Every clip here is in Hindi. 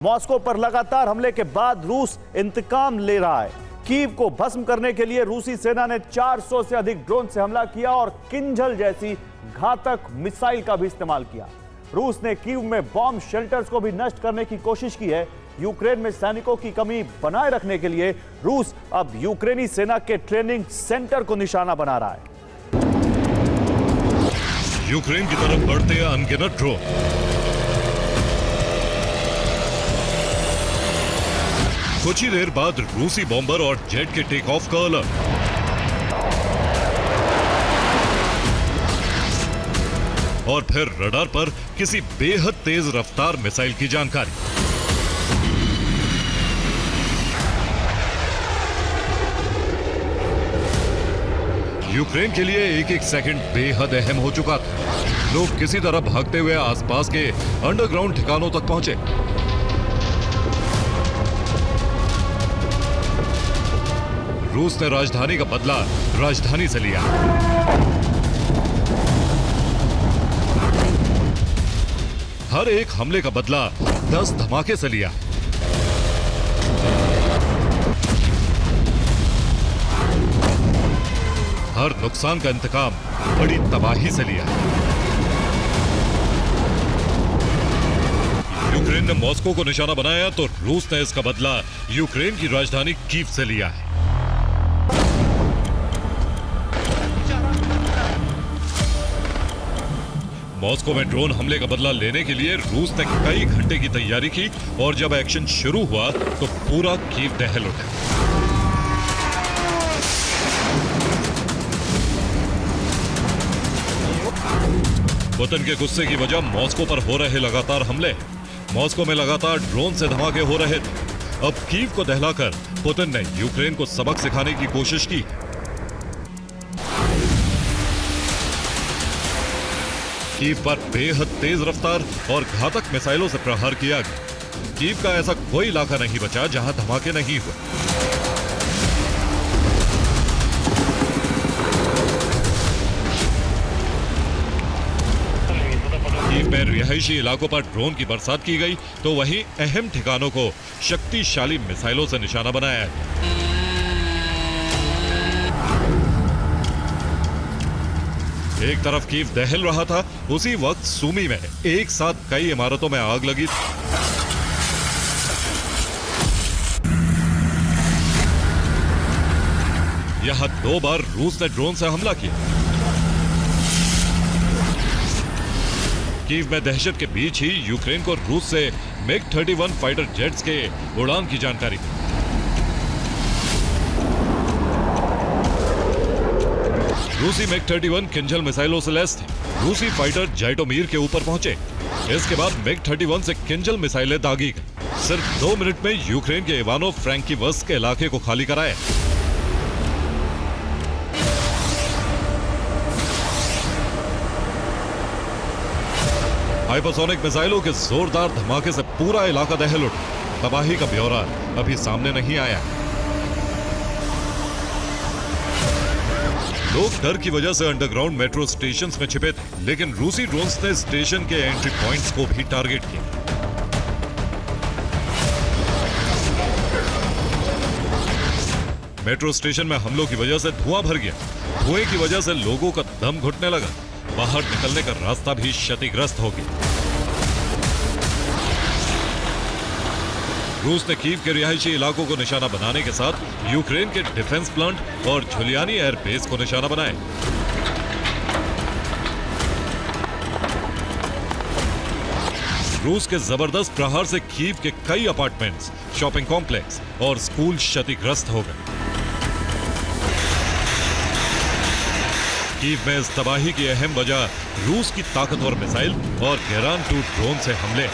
मॉस्को पर लगातार हमले के बाद रूस इंतकाम ले रहा है। कीव को भस्म करने के लिए रूसी सेना ने 400 से अधिक ड्रोन से हमला किया और किंजल जैसी घातक मिसाइल का भी इस्तेमाल किया। रूस ने कीव में बॉम्ब शेल्टर्स को भी नष्ट करने की कोशिश की है। यूक्रेन में सैनिकों की कमी बनाए रखने के लिए रूस अब यूक्रेनी सेना के ट्रेनिंग सेंटर को निशाना बना रहा है। यूक्रेन की तरफ बढ़ते हैं अनगिनत ड्रोन। कुछ ही देर बाद रूसी बॉम्बर और जेट के टेक ऑफ का अलर्ट। और फिर रडार पर किसी बेहद तेज रफ्तार मिसाइल की जानकारी। यूक्रेन के लिए एक एक सेकंड बेहद अहम हो चुका था। लोग किसी तरह भागते हुए आसपास के अंडरग्राउंड ठिकानों तक पहुंचे। रूस ने राजधानी का बदला राजधानी से लिया। हर एक हमले का बदला 10 धमाके से लिया। हर नुकसान का इंतकाम बड़ी तबाही से लिया। यूक्रेन ने मॉस्को को निशाना बनाया तो रूस ने इसका बदला यूक्रेन की राजधानी कीव से लिया है। मॉस्को में ड्रोन हमले का बदला लेने के लिए रूस ने कई घंटे की तैयारी की और जब एक्शन शुरू हुआ तो पूरा कीव दहल उठा। पुतिन के गुस्से की वजह मॉस्को पर हो रहे लगातार हमले। मॉस्को में लगातार ड्रोन से धमाके हो रहे थे। अब कीव को दहलाकर पुतिन ने यूक्रेन को सबक सिखाने की कोशिश की। कीव पर बेहद तेज रफ्तार और घातक मिसाइलों से प्रहार किया गया। कीव का ऐसा कोई इलाका नहीं बचा जहां धमाके नहीं हुए। कीव में रिहायशी इलाकों पर ड्रोन की बरसात की गई तो वहीं अहम ठिकानों को शक्तिशाली मिसाइलों से निशाना बनाया गया। एक तरफ कीव दहल रहा था, उसी वक्त सूमी में एक साथ कई इमारतों में आग लगी थी। यहां 2 बार रूस ने ड्रोन से हमला किया। कीव में दहशत के बीच ही यूक्रेन को रूस से MiG-31 फाइटर जेट्स के उड़ान की जानकारी थी। रूसी MiG-31 किंजल मिसाइलों से लैस थे। रूसी फाइटर जाइटोमीर के ऊपर पहुंचे। इसके बाद MiG-31 से किंजल मिसाइलें दागी गई। सिर्फ 2 मिनट में यूक्रेन के इवानो फ्रैंकीवर्स्क के इलाके को खाली कराया। हाइपरसोनिक मिसाइलों के जोरदार धमाके से पूरा इलाका दहल उठा। तबाही का ब्यौरा अभी सामने नहीं आया। लोग डर की वजह से अंडरग्राउंड मेट्रो स्टेशंस में छिपे थे, लेकिन रूसी ड्रोन्स ने स्टेशन के एंट्री पॉइंट्स को भी टारगेट किया। मेट्रो स्टेशन में हमलों की वजह से धुआं भर गया। धुएं की वजह से लोगों का दम घुटने लगा। बाहर निकलने का रास्ता भी क्षतिग्रस्त हो गया। रूस ने कीव के रिहायशी इलाकों को निशाना बनाने के साथ यूक्रेन के डिफेंस प्लांट और झुलियानी एयरबेस को निशाना बनाए। रूस के जबरदस्त प्रहार से कीव के कई अपार्टमेंट्स, शॉपिंग कॉम्प्लेक्स और स्कूल क्षतिग्रस्त हो गए। कीव में इस तबाही की अहम वजह रूस की ताकतवर मिसाइल और गेरान-2 ड्रोन से हमले।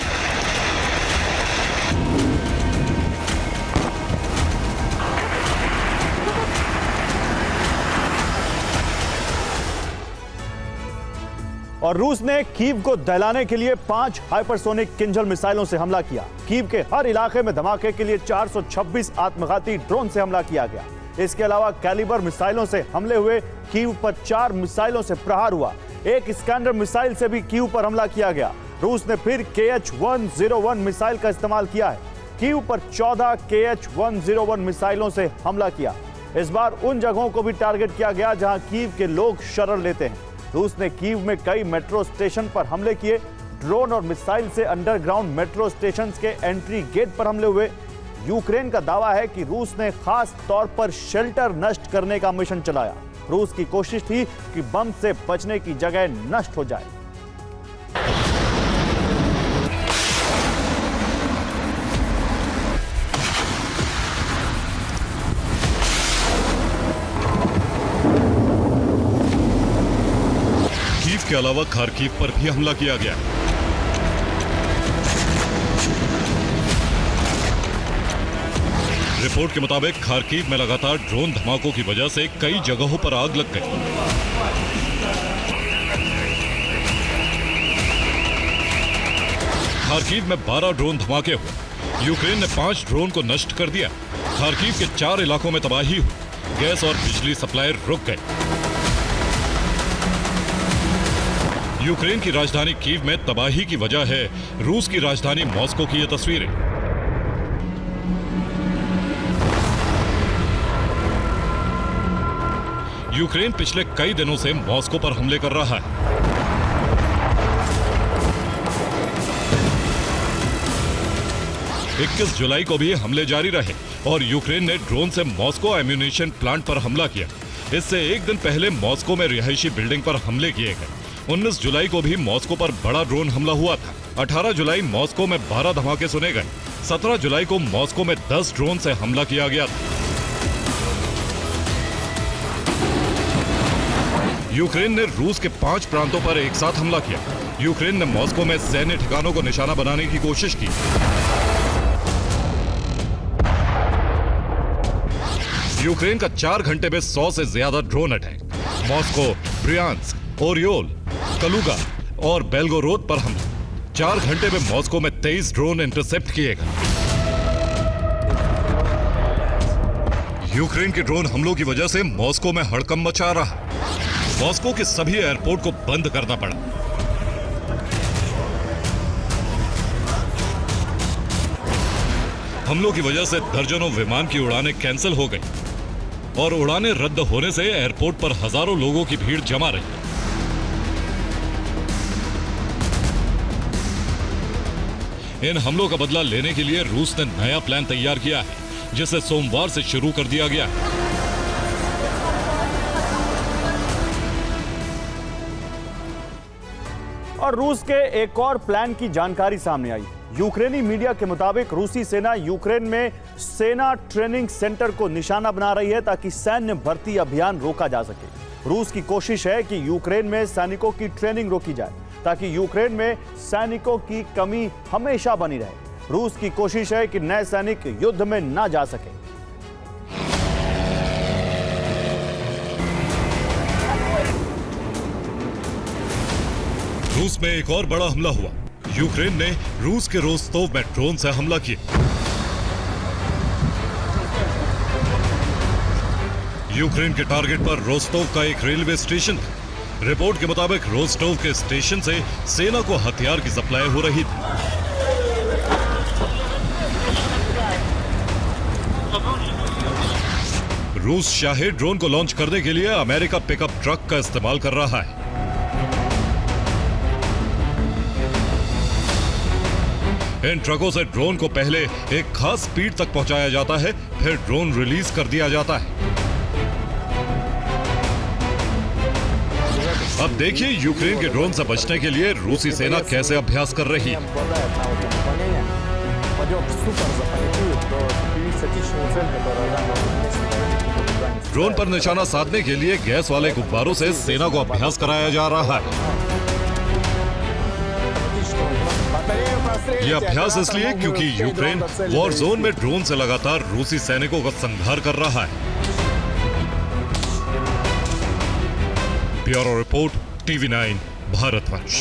और रूस ने कीव को दहलाने के लिए 5 हाइपरसोनिक किंजल मिसाइलों से हमला किया। कीव के हर इलाके में धमाके के लिए 426 आत्मघाती ड्रोन से हमला किया गया। इसके अलावा कैलिबर मिसाइलों से हमले हुए। कीव पर 4 मिसाइलों से प्रहार हुआ। एक स्कैंडर मिसाइल से भी कीव पर हमला किया गया। रूस ने फिर KH-101 मिसाइल का इस्तेमाल किया है। कीव पर 14 KH-101 मिसाइलों से हमला किया। इस बार उन जगहों को भी टारगेट किया गया जहां कीव के लोग शरण लेते हैं। रूस ने कीव में कई मेट्रो स्टेशन पर हमले किए। ड्रोन और मिसाइल से अंडरग्राउंड मेट्रो स्टेशन के एंट्री गेट पर हमले हुए। यूक्रेन का दावा है कि रूस ने खास तौर पर शेल्टर नष्ट करने का मिशन चलाया। रूस की कोशिश थी कि बम से बचने की जगह नष्ट हो जाए। कीव के अलावा खार्किव पर भी हमला किया गया। रिपोर्ट के मुताबिक खार्किव में लगातार ड्रोन धमाकों की वजह से कई जगहों पर आग लग गई। खार्किव में 12 ड्रोन धमाके हुए। यूक्रेन ने 5 ड्रोन को नष्ट कर दिया। खार्किव के 4 इलाकों में तबाही हुई। गैस और बिजली सप्लाई रुक गई। यूक्रेन की राजधानी कीव में तबाही की वजह है रूस की राजधानी मॉस्को की ये तस्वीरें। यूक्रेन पिछले कई दिनों से मॉस्को पर हमले कर रहा है। इक्कीस जुलाई को भी हमले जारी रहे और यूक्रेन ने ड्रोन से मॉस्को एम्यूनिशन प्लांट पर हमला किया। इससे एक दिन पहले मॉस्को में रिहायशी बिल्डिंग पर हमले किए गए। 19 जुलाई को भी मॉस्को पर बड़ा ड्रोन हमला हुआ था। 18 जुलाई मॉस्को में 12 धमाके सुने गए। 17 जुलाई को मॉस्को में 10 ड्रोन से हमला किया गया था। यूक्रेन ने रूस के 5 प्रांतों पर एक साथ हमला किया। यूक्रेन ने मॉस्को में सैन्य ठिकानों को निशाना बनाने की कोशिश की। यूक्रेन का 4 घंटे में 100 से ज्यादा drone attack. Moscow, Bryansk, Oryol, Kaluga और बेल्गोरोद पर हमला। 4 घंटे में मॉस्को में 23 ड्रोन इंटरसेप्ट किए गए। यूक्रेन के ड्रोन हमलों की वजह से मॉस्को में हड़कंप मचा रहा। मॉस्को के सभी एयरपोर्ट को बंद करना पड़ा। हमलों की वजह से दर्जनों विमान की उड़ानें कैंसिल हो गई और उड़ानें रद्द होने से एयरपोर्ट पर हजारों लोगों की भीड़ जमा रही। इन हमलों का बदला लेने के लिए रूस ने नया प्लान तैयार किया है, जिसे सोमवार से शुरू कर दिया गया है। और रूस के एक और प्लान की जानकारी सामने आई। यूक्रेनी मीडिया के मुताबिक रूसी सेना यूक्रेन में सेना ट्रेनिंग सेंटर को निशाना बना रही है ताकि सैन्य भर्ती अभियान रोका जा सके। रूस की कोशिश है कि यूक्रेन में सैनिकों की ट्रेनिंग रोकी जाए ताकि यूक्रेन में सैनिकों की कमी हमेशा बनी रहे। रूस की कोशिश है कि नए सैनिक युद्ध में ना जा सके। रूस में एक और बड़ा हमला हुआ। यूक्रेन ने रूस के रोस्तोव में ड्रोन से हमला किया। यूक्रेन के टारगेट पर रोस्तोव का एक रेलवे स्टेशन था। रिपोर्ट के मुताबिक रोस्तोव के स्टेशन से सेना को हथियार की सप्लाई हो रही थी। रूस शाहेद ड्रोन को लॉन्च करने के लिए अमेरिका पिकअप ट्रक का इस्तेमाल कर रहा है। इन ट्रकों से ड्रोन को पहले एक खास स्पीड तक पहुंचाया जाता है, फिर ड्रोन रिलीज कर दिया जाता है। अब देखिए यूक्रेन के ड्रोन से बचने के लिए रूसी सेना कैसे अभ्यास कर रही है। ड्रोन पर निशाना साधने के लिए गैस वाले गुब्बारों से सेना को अभ्यास कराया जा रहा है। यह अभ्यास इसलिए क्योंकि यूक्रेन वॉर जोन में ड्रोन से लगातार रूसी सैनिकों का संहार कर रहा है। Bureau report, TV9 भारतवंश।